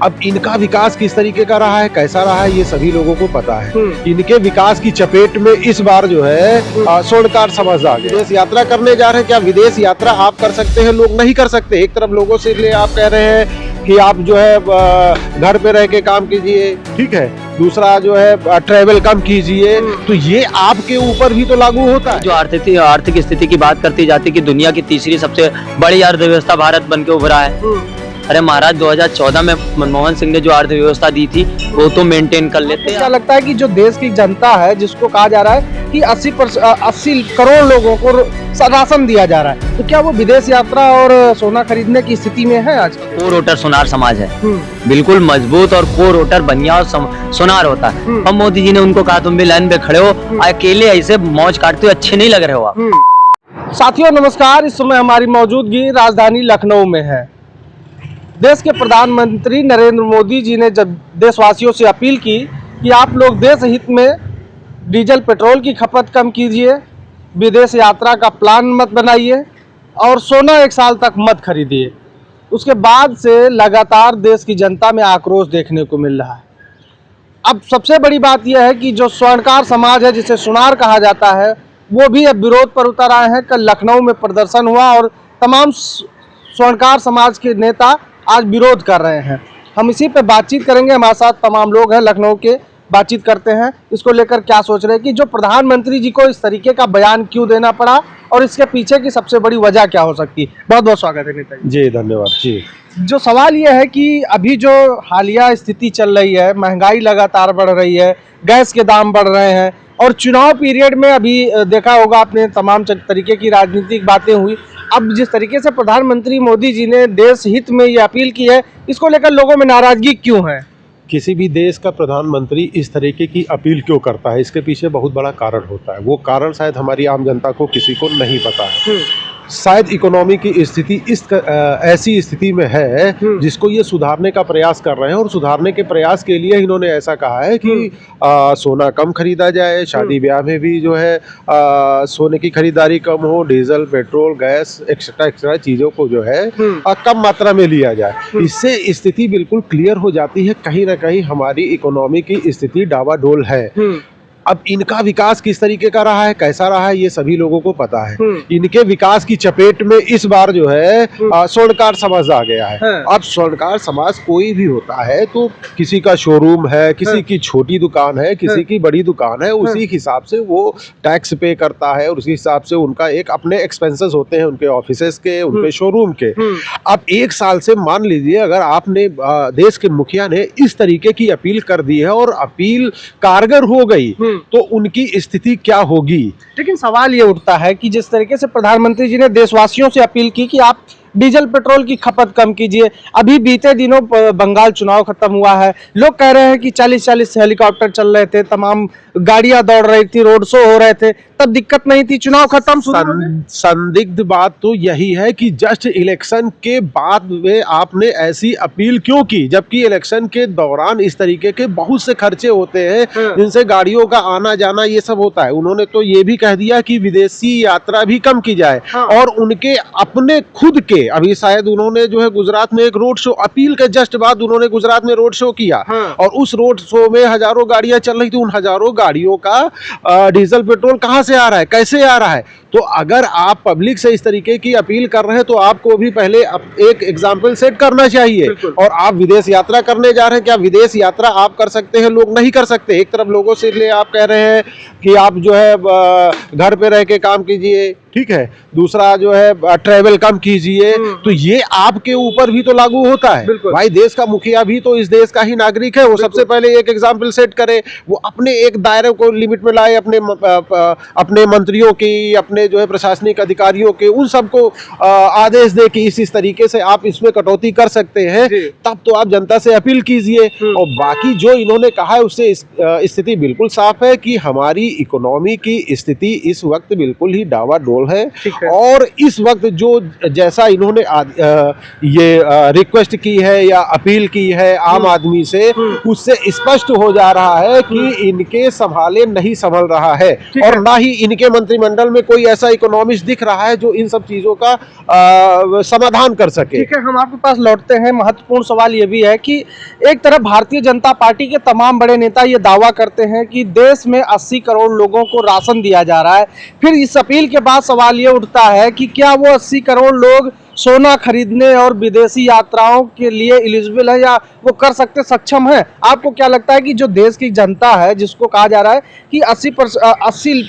अब इनका विकास किस तरीके का रहा है, कैसा रहा है, ये सभी लोगों को पता है। इनके विकास की चपेट में इस बार जो है स्वर्णकार समाज आ गया। विदेश यात्रा करने जा रहे हैं, क्या विदेश यात्रा आप कर सकते हैं, लोग नहीं कर सकते। एक तरफ लोगों से लिए आप कह रहे हैं कि आप जो है घर पे रह के काम कीजिए, ठीक है, दूसरा जो है ट्रैवल कम कीजिए, तो ये आपके ऊपर भी तो लागू होता है। जो आर्थिक स्थिति की बात करती जाती कि दुनिया की तीसरी सबसे बड़ी अर्थव्यवस्था भारत बन के उभरा है। अरे महाराज 2014 में मनमोहन सिंह ने जो अर्थव्यवस्था दी थी वो तो मेंटेन कर लेते हैं। क्या लगता है कि जो देश की जनता है, जिसको कहा जा रहा है कि 80 करोड़ लोगों को राशन दिया जा रहा है, तो क्या वो विदेश यात्रा और सोना खरीदने की स्थिति में है आज? कोर वोटर सोनार समाज है, बिल्कुल मजबूत, और कोर वोटर बनिया और सोनार होता है। अब मोदी जी ने उनको कहा तुम भी लाइन पे खड़े हो, अकेले ऐसे मौज काटते हुए अच्छे नहीं लग रहे हो आप। साथियों नमस्कार, इस समय हमारी मौजूदगी राजधानी लखनऊ में है। देश के प्रधानमंत्री नरेंद्र मोदी जी ने जब देशवासियों से अपील की कि आप लोग देश हित में डीजल पेट्रोल की खपत कम कीजिए, विदेश यात्रा का प्लान मत बनाइए और सोना 1 साल तक मत खरीदिए, उसके बाद से लगातार देश की जनता में आक्रोश देखने को मिल रहा है। अब सबसे बड़ी बात यह है कि जो स्वर्णकार समाज है, जिसे सुनार कहा जाता है, वो भी अब विरोध पर उतर आए हैं। कल लखनऊ में प्रदर्शन हुआ और तमाम स्वर्णकार समाज के नेता आज विरोध कर रहे हैं। हम इसी पे बातचीत करेंगे, हमारे साथ तमाम लोग हैं लखनऊ के, बातचीत करते हैं इसको लेकर क्या सोच रहे हैं कि जो प्रधानमंत्री जी को इस तरीके का बयान क्यों देना पड़ा और इसके पीछे की सबसे बड़ी वजह क्या हो सकती है। बहुत बहुत स्वागत है नेता जी। धन्यवाद जी। जो सवाल ये है कि अभी जो हालिया स्थिति चल रही है, महंगाई लगातार बढ़ रही है, गैस के दाम बढ़ रहे हैं और चुनाव पीरियड में अभी देखा होगा आपने तमाम तरीके की राजनीतिक बातें हुई। अब जिस तरीके से प्रधानमंत्री मोदी जी ने देश हित में ये अपील की है, इसको लेकर लोगों में नाराजगी क्यों है? किसी भी देश का प्रधानमंत्री इस तरीके की अपील क्यों करता है, इसके पीछे बहुत बड़ा कारण होता है। वो कारण शायद हमारी आम जनता को किसी को नहीं पता है। शायद इकोनॉमी की स्थिति ऐसी स्थिति में है जिसको ये सुधारने का प्रयास कर रहे हैं, और सुधारने के प्रयास के लिए इन्होंने ऐसा कहा है कि सोना कम खरीदा जाए, शादी ब्याह में भी जो है सोने की खरीदारी कम हो, डीजल पेट्रोल गैस एक्स्ट्रा चीज़ों को जो है कम मात्रा में लिया जाए। इससे स्थिति बिल्कुल क्लियर हो जाती है, कहीं ना कहीं हमारी इकोनॉमी की स्थिति डावाडोल है। अब इनका विकास किस तरीके का रहा है, कैसा रहा है, ये सभी लोगों को पता है। इनके विकास की चपेट में इस बार जो है स्वर्णकार समाज आ गया है। अब स्वर्णकार समाज कोई भी होता है तो किसी का शोरूम है, किसी की छोटी दुकान है, किसी की बड़ी दुकान है, उसी हिसाब से वो टैक्स पे करता है और उसी हिसाब से उनका एक अपने एक्सपेंसेस होते हैं, उनके ऑफिसेस के, उनके शोरूम के। अब 1 साल से मान लीजिए अगर आपने देश के मुखिया ने इस तरीके की अपील कर दी है और अपील कारगर हो गई तो उनकी स्थिति क्या होगी। लेकिन सवाल ये उठता है कि जिस तरीके से प्रधानमंत्री जी ने देशवासियों से अपील की कि आप डीजल पेट्रोल की खपत कम कीजिए, अभी बीते दिनों बंगाल चुनाव खत्म हुआ है, लोग कह रहे हैं कि 40-40 हेलीकॉप्टर चल रहे थे, तमाम गाड़ियां दौड़ रही थी, रोड शो हो रहे थे, तब दिक्कत नहीं थी, चुनाव खत्म। संदिग्ध बात तो यही है कि जस्ट इलेक्शन के बाद में आपने ऐसी अपील क्यों की, जबकि इलेक्शन के दौरान इस तरीके के बहुत से खर्चे होते हैं जिनसे गाड़ियों का आना जाना ये सब होता है। उन्होंने तो ये भी कह दिया कि विदेशी यात्रा भी कम की जाए और उनके अपने खुद के, अभी शायद उन्होंने जो है गुजरात में एक रोड शो, अपील के जस्ट बाद उन्होंने गुजरात में रोड शो किया और उस रोड शो में हजारों गाड़ियां चल रही थी। उन हजारों गाड़ियों का डीजल पेट्रोल कहां से आ रहा है, कैसे आ रहा है? तो अगर आप पब्लिक से इस तरीके की अपील कर रहे हैं तो आपको भी पहले एक एग्जाम्पल सेट करना चाहिए। और आप विदेश यात्रा करने जा रहे हैं, क्या विदेश यात्रा आप कर सकते हैं, लोग नहीं कर सकते। एक तरफ लोगों से लिए आप कह रहे हैं कि आप जो है घर पे रह के काम कीजिए, ठीक है, दूसरा जो है ट्रैवल कम कीजिए, तो ये आपके ऊपर भी तो लागू होता है। भाई देश का मुखिया भी तो इस देश का ही नागरिक है, वो सबसे पहले एक एग्जाम्पल सेट करे, वो अपने एक दायरे को लिमिट में लाए, अपने मंत्रियों की, अपने जो है प्रशासनिक अधिकारियों के, उन सबको आदेश दे कि इस तरीके से आप इसमें कटौती कर सकते हैं, तब तो आप जनता से अपील कीजिए। और बाकी जो इन्होंने कहा है उससे स्थिति बिल्कुल साफ है कि हमारी इकोनॉमी की स्थिति इस वक्त बिल्कुल ही डावाडोल है। और इस वक्त जो जैसा इन्होंने ये रिक्वेस्ट की है या अपील की है आम आदमी से, उससे स्पष्ट हो जा रहा है कि इनके संभाले नहीं संभल रहा है और ना ही इनके मंत्रिमंडल में कोई ऐसा इकोनॉमिस्ट दिख रहा है जो इन सब चीजों का समाधान कर सके? ठीक है, हम आपके पास लौटते हैं। महत्वपूर्ण सवाल ये भी है कि एक तरफ भारतीय जनता पार्टी के तमाम बड़े नेता ये दावा करते हैं कि देश में 80 करोड़ लोगों को राशन दिया जा रहा है। फिर इस अपील के बाद सवाल ये उठता है कि क्या वो 80 करोड़ लोग सोना खरीदने और विदेशी यात्राओं के लिए एलिजिबल है, या वो कर सकते, सक्षम है? आपको क्या लगता है कि जो देश की जनता है, जिसको कहा जा रहा है कि 80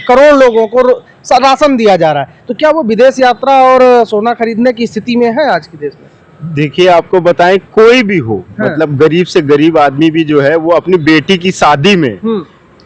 करोड़ लोगों को राशन दिया जा रहा है, तो क्या वो विदेश यात्रा और सोना खरीदने की स्थिति में है आज के देश में? देखिए, आपको बताएं, कोई भी हो, मतलब गरीब से गरीब आदमी भी जो है वो अपनी बेटी की शादी में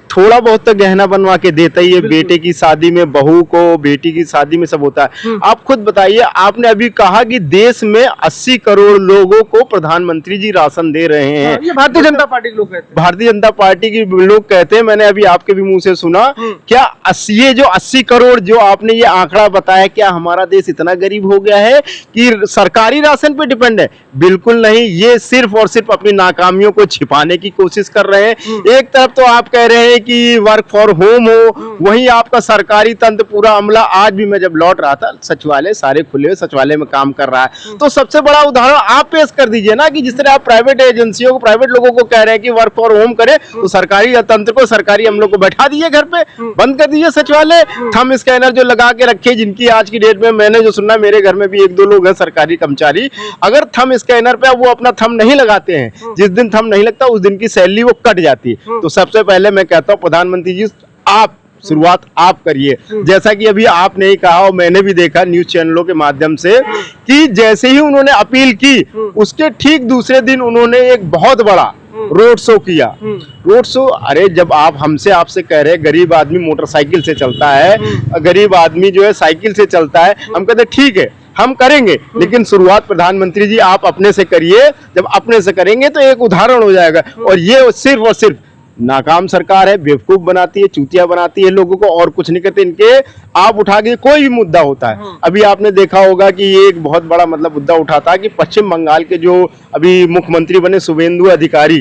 थोड़ा बहुत तो गहना बनवा के देता ही है। बेटे की शादी में, बहू को, बेटी की शादी में सब होता है। आप खुद बताइए, आपने अभी कहा कि देश में 80 करोड़ लोगों को प्रधानमंत्री जी राशन दे रहे हैं। ये भारतीय जनता पार्टी के लोग कहते हैं। भारतीय जनता पार्टी के लोग कहते हैं, मैंने अभी आपके भी मुंह से सुना। क्या ये जो 80 करोड़ जो आपने ये आंकड़ा बताया, क्या हमारा देश इतना गरीब हो गया है कि सरकारी राशन पे डिपेंड है? बिल्कुल नहीं। ये सिर्फ और सिर्फ अपनी नाकामियों को छिपाने की कोशिश कर रहे हैं। एक तरफ तो आप कह रहे हैं कि वर्क फॉर होम हो, वहीं आपका सरकारी तंत्र पूरा अमला, आज भी मैं जब लौट रहा था, सचिवालय सारे खुले हुए, सचिवालय में काम कर रहा है। तो सबसे बड़ा उदाहरण आप पेश कर दीजिए ना, कि जिस तरह आप प्राइवेट एजेंसियों को, प्राइवेट लोगों को कह रहे हैं कि वर्क फॉर होम करें, तो सरकारी तंत्र को, सरकारी अमलों को बैठा दीजिए घर पे, बंद कर दीजिए सचिवालय। थंब स्कैनर जो लगा के रखे, जिनकी आज की डेट में मैंने जो सुना, मेरे घर में भी 1-2 लोग हैं सरकारी कर्मचारी, अगर थंब स्कैनर पे वो अपना थंब नहीं लगाते हैं, जिस दिन थंब नहीं लगता उस दिन की सैलरी वो कट जाती है। तो सबसे पहले मैं कहता हूँ, प्रधानमंत्री जी, आप शुरुआत आप करिए। जैसा कि अभी आपने ही कहा और मैंने भी देखा न्यूज चैनलों के माध्यम से, कि जैसे ही उन्होंने अपील की, उसके ठीक दूसरे दिन उन्होंने एक बहुत बड़ा रोड शो किया। रोड शो, अरे जब आप हमसे आपसे कह रहे हैं, गरीब आदमी मोटरसाइकिल से चलता है, गरीब आदमी जो है साइकिल से चलता है, हम कहते ठीक है हम करेंगे, लेकिन शुरुआत प्रधानमंत्री जी आप अपने से करिए। जब अपने से करेंगे तो एक उदाहरण हो जाएगा। और ये सिर्फ और सिर्फ नाकाम सरकार है, बेवकूफ बनाती है, चूतिया बनाती है लोगों को, और कुछ नहीं करते। इनके आप उठा के कोई भी मुद्दा होता है, अभी आपने देखा होगा कि ये एक बहुत बड़ा मतलब मुद्दा उठा था कि पश्चिम बंगाल के जो अभी मुख्यमंत्री बने शुभेंदु अधिकारी,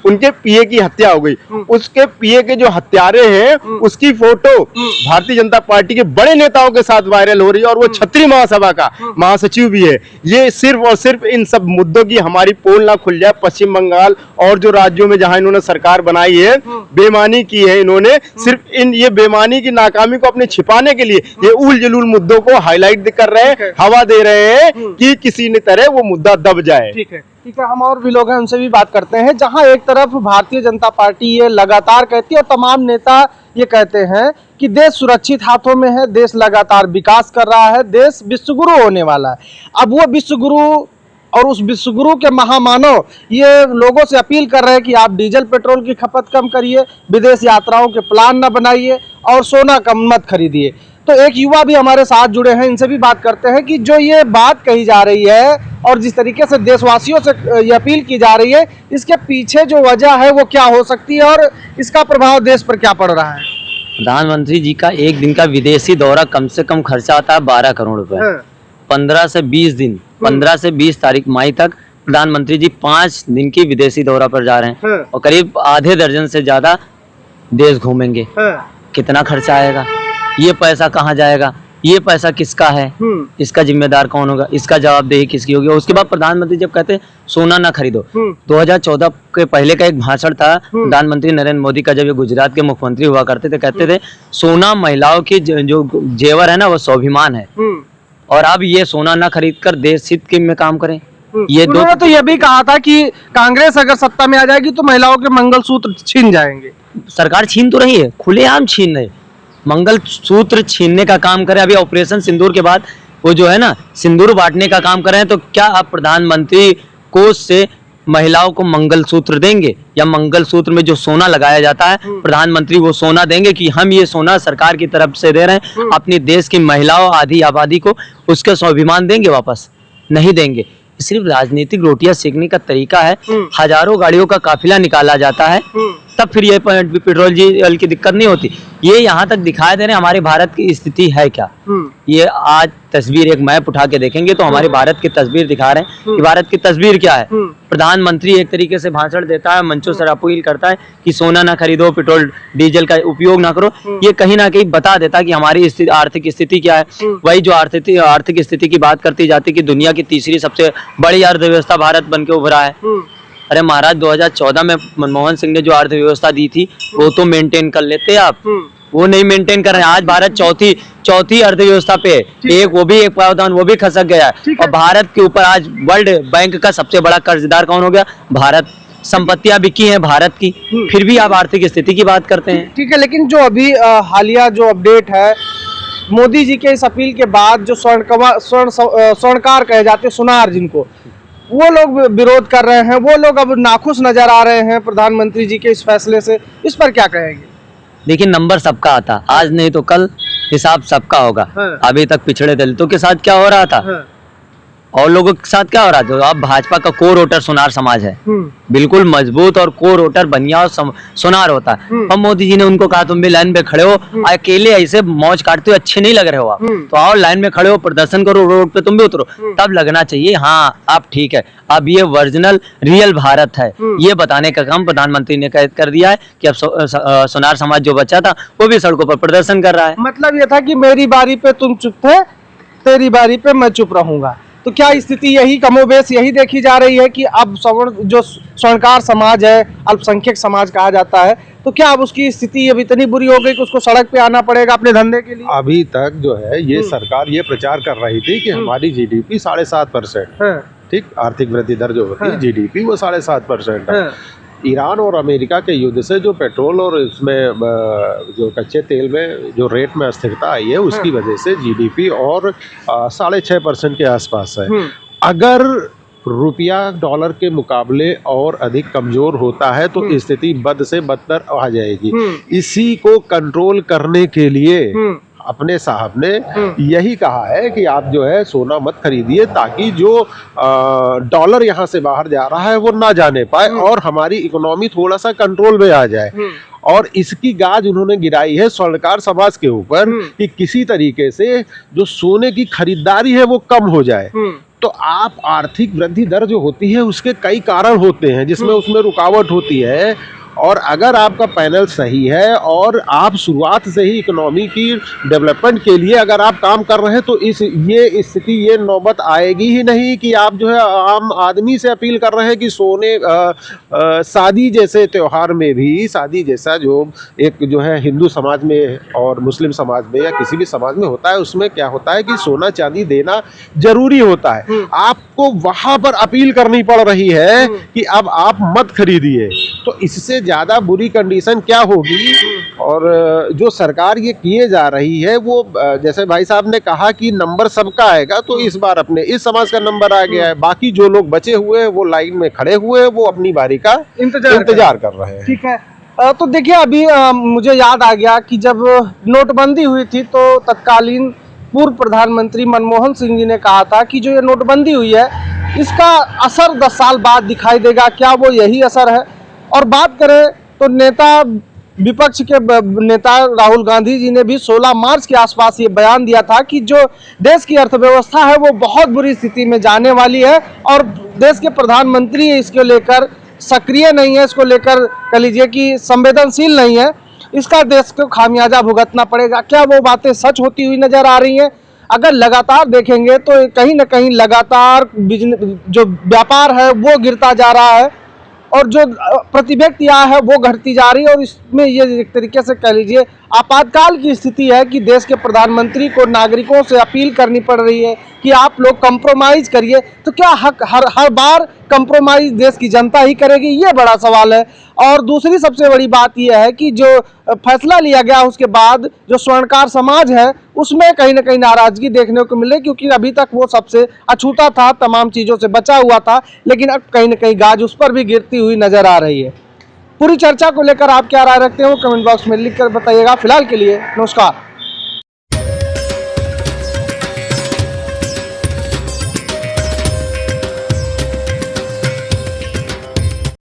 उनके पीए की हत्या हो गई। उसके पीए के जो हत्यारे हैं, उसकी फोटो भारतीय जनता पार्टी के बड़े नेताओं के साथ वायरल हो रही है, और वो क्षत्रिय महासभा का महासचिव भी है। ये सिर्फ और सिर्फ इन सब मुद्दों की हमारी पोल ना खुल जाए। पश्चिम बंगाल और जो राज्यों में जहां इन्होंने सरकार बनाई है, बेईमानी की है इन्होंने, सिर्फ इन ये बेईमानी की नाकामी को अपने छिपाने के लिए ये उल जलूल मुद्दों को हाईलाइट कर रहे हैं, हवा दे रहे हैं कि किसी ने तरह वो मुद्दा दब जाए। ठीक है, हम और भी लोग हैं, उनसे भी बात करते हैं। जहां एक तरफ भारतीय जनता पार्टी ये लगातार कहती है और तमाम नेता ये कहते हैं कि देश सुरक्षित हाथों में है, देश लगातार विकास कर रहा है, देश विश्वगुरु होने वाला है। अब वो विश्वगुरु और उस विश्वगुरु के महामानव ये लोगों से अपील कर रहे हैं कि आप डीजल पेट्रोल की खपत कम करिए, विदेश यात्राओं के प्लान न बनाइए और सोना कम मत खरीदिए। तो एक युवा भी हमारे साथ जुड़े हैं, इनसे भी बात करते हैं कि जो ये बात कही जा रही है और जिस तरीके से देशवासियों से ये अपील की जा रही है, इसके पीछे जो वजह है वो क्या हो सकती है और इसका प्रभाव देश पर क्या पड़ रहा है? प्रधानमंत्री जी का एक दिन का विदेशी दौरा कम से कम खर्चा आता है 12 करोड़ रुपए। 15 से 20 दिन, 15 से 20 तारीख मई तक प्रधानमंत्री जी 5 दिन की विदेशी दौरा पर जा रहे हैं और करीब आधे दर्जन से ज्यादा देश घूमेंगे। कितना खर्चा आएगा? ये पैसा कहाँ जाएगा? ये पैसा किसका है? इसका जिम्मेदार कौन होगा? इसका जवाबदेही किसकी होगी? उसके बाद प्रधानमंत्री जब कहते हैं सोना ना खरीदो, 2014 के पहले का एक भाषण था प्रधानमंत्री नरेंद्र मोदी का, जब ये गुजरात के मुख्यमंत्री हुआ करते थे, कहते थे सोना महिलाओं की जो जेवर है ना, वो स्वाभिमान है, और अब ये सोना ना खरीद कर देश हित के में काम करें। ये उन्होंने तो ये भी कहा था कि कांग्रेस अगर सत्ता में आ जाएगी तो महिलाओं के मंगलसूत्र छीन जाएंगे। सरकार छीन तो रही है, खुलेआम छीन रही, मंगलसूत्र छीनने का काम करे। अभी ऑपरेशन सिंदूर के बाद वो जो है ना सिंदूर बांटने का काम कर रहे हैं, तो क्या आप प्रधानमंत्री कोष से महिलाओं को मंगलसूत्र देंगे, या मंगलसूत्र में जो सोना लगाया जाता है प्रधानमंत्री वो सोना देंगे कि हम ये सोना सरकार की तरफ से दे रहे हैं, अपने देश की महिलाओं आधी आबादी को उसका स्वाभिमान देंगे? वापस नहीं देंगे। सिर्फ राजनीतिक रोटियां सेकने का तरीका है। हजारों गाड़ियों का काफिला निकाला जाता है तब फिर ये पेट्रोल डीजल की दिक्कत नहीं होती। ये यहाँ तक दिखाई दे रहे हैं हमारे भारत की स्थिति है क्या। ये आज तस्वीर एक मैप उठा के देखेंगे तो हमारे भारत की तस्वीर दिखा रहे हैं कि भारत की तस्वीर क्या है। प्रधानमंत्री एक तरीके से भाषण देता है, मंचों से अपील करता है कि सोना ना खरीदो, पेट्रोल डीजल का उपयोग ना करो। ये कहीं ना कहीं बता देता है कि हमारी आर्थिक स्थिति क्या है। वही जो आर्थिक स्थिति की बात करती जाती कि दुनिया की तीसरी सबसे बड़ी अर्थव्यवस्था भारत बन के उभरा है। अरे महाराज 2014 में मनमोहन सिंह ने जो अर्थव्यवस्था दी थी वो तो मेंटेन कर लेते आप, वो नहीं मेंटेन कर रहे हैं। आज भारत चौथी अर्थव्यवस्था पे एक पावदान वो भी खसक गया है। और भारत के ऊपर आज वर्ल्ड बैंक का सबसे बड़ा कर्जदार कौन हो गया? भारत। संपत्तियां बिकी हैं भारत की, फिर भी आप आर्थिक स्थिति की बात करते हैं। ठीक है, लेकिन जो अभी हालिया जो अपडेट है मोदी जी के इस अपील के बाद जो स्वर्णकार कहे जाते हैं, सुनार जिनको, वो लोग विरोध कर रहे हैं, वो लोग अब नाखुश नजर आ रहे हैं प्रधानमंत्री जी के इस फैसले से। इस पर क्या कहेंगे? देखिए, नंबर सबका आता, आज नहीं तो कल हिसाब सबका होगा। अभी तक पिछड़े दलितों के साथ क्या हो रहा था और लोगों के साथ क्या हो रहा है। जो अब भाजपा का कोर वोटर सुनार समाज है, बिल्कुल मजबूत और कोर वोटर बनिया और सुनार होता है। अब मोदी जी ने उनको कहा तुम भी लाइन पे खड़े हो, अकेले ऐसे मौज काटते हुए अच्छे नहीं लग रहे हो आप, तो आओ लाइन में खड़े हो, प्रदर्शन करो, रोड पे तुम भी उतरो, तब लगना चाहिए हाँ आप ठीक है। अब ये ओरिजिनल रियल भारत है, ये बताने का काम प्रधानमंत्री ने कर दिया है कि अब सुनार समाज जो बचा था वो भी सड़कों पर प्रदर्शन कर रहा है। मतलब ये था कि मेरी बारी पे तुम चुप थे, तेरी बारी पे मैं चुप रहूंगा। तो क्या स्थिति यही कमोबेश यही देखी जा रही है कि अब जो स्वर्णकार समाज है, अल्पसंख्यक समाज कहा जाता है, तो क्या अब उसकी स्थिति अब इतनी बुरी हो गई कि उसको सड़क पे आना पड़ेगा अपने धंधे के लिए? अभी तक जो है ये सरकार ये प्रचार कर रही थी कि हमारी जीडीपी 7.5% है। ठीक, आर्थिक वृद्धि दर जो होती है जीडीपी वो 7.5% है। ईरान और अमेरिका के युद्ध से जो पेट्रोल और इसमें जो कच्चे तेल में जो रेट में अस्थिरता आई है उसकी वजह से जीडीपी और 6.5% के आसपास है। अगर रुपया डॉलर के मुकाबले और अधिक कमजोर होता है तो स्थिति बद से बदतर आ जाएगी। इसी को कंट्रोल करने के लिए अपने साहब ने यही कहा है कि आप जो है सोना मत खरीदिए, ताकि जो डॉलर यहाँ से बाहर जा रहा है वो ना जाने पाए और हमारी इकोनॉमी थोड़ा सा कंट्रोल में आ जाए। और इसकी गाज उन्होंने गिराई है स्वर्णकार समाज के ऊपर कि किसी तरीके से जो सोने की खरीदारी है वो कम हो जाए। तो आप आर्थिक वृद्धि दर जो होती है उसके कई कारण होते हैं जिसमें उसमें रुकावट होती है। और अगर आपका पैनल सही है और आप शुरुआत से ही इकोनॉमी की डेवलपमेंट के लिए अगर आप काम कर रहे हैं तो ये स्थिति ये नौबत आएगी ही नहीं कि आप जो है आम आदमी से अपील कर रहे हैं कि सोने शादी जैसे त्यौहार में भी, शादी जैसा जो एक जो है हिंदू समाज में और मुस्लिम समाज में या किसी भी समाज में होता है, उसमें क्या होता है कि सोना चांदी देना जरूरी होता है। आपको वहां पर अपील करनी पड़ रही है कि अब आप मत खरीदिए। तो इससे ज्यादा बुरी कंडीशन क्या होगी। और जो सरकार ये किए जा रही है वो जैसे भाई साहब ने कहा कि नंबर सबका आएगा, तो इस बार अपने इस समाज का नंबर आ गया है, बाकी जो लोग बचे हुए हैं वो लाइन में खड़े हुए वो अपनी बारी का इंतजार कर रहे हैं। ठीक है, तो देखिए अभी मुझे याद आ गया कि जब नोटबंदी हुई थी तो तत्कालीन पूर्व प्रधानमंत्री मनमोहन सिंह जी ने कहा था कि जो ये नोटबंदी हुई है इसका असर 10 साल बाद दिखाई देगा। क्या वो यही असर है? और बात करें तो विपक्ष के नेता राहुल गांधी जी ने भी 16 मार्च के आसपास ये बयान दिया था कि जो देश की अर्थव्यवस्था है वो बहुत बुरी स्थिति में जाने वाली है और देश के प्रधानमंत्री इसको लेकर सक्रिय नहीं है, इसको लेकर कह लीजिए कि संवेदनशील नहीं है, इसका देश को खामियाजा भुगतना पड़ेगा। क्या वो बातें सच होती हुई नजर आ रही हैं? अगर लगातार देखेंगे तो कहीं ना कहीं लगातार जो व्यापार है वो गिरता जा रहा है और जो प्रति व्यक्ति आय है वो घटती जा रही है। और इसमें ये एक तरीके से कह लीजिए आपातकाल की स्थिति है कि देश के प्रधानमंत्री को नागरिकों से अपील करनी पड़ रही है कि आप लोग कंप्रोमाइज करिए। तो क्या हर बार कंप्रोमाइज देश की जनता ही करेगी? ये बड़ा सवाल है। और दूसरी सबसे बड़ी बात यह है कि जो फैसला लिया गया उसके बाद जो स्वर्णकार समाज है उसमें कहीं ना कहीं नाराजगी देखने को मिले, क्योंकि अभी तक वो सबसे अछूता था, तमाम चीज़ों से बचा हुआ था, लेकिन अब कहीं ना कहीं गाज उस पर भी गिरती हुई नजर आ रही है। पूरी चर्चा को लेकर आप क्या राय रखते हो कमेंट बॉक्स में लिख कर बताइएगा। फिलहाल के लिए नमस्कार।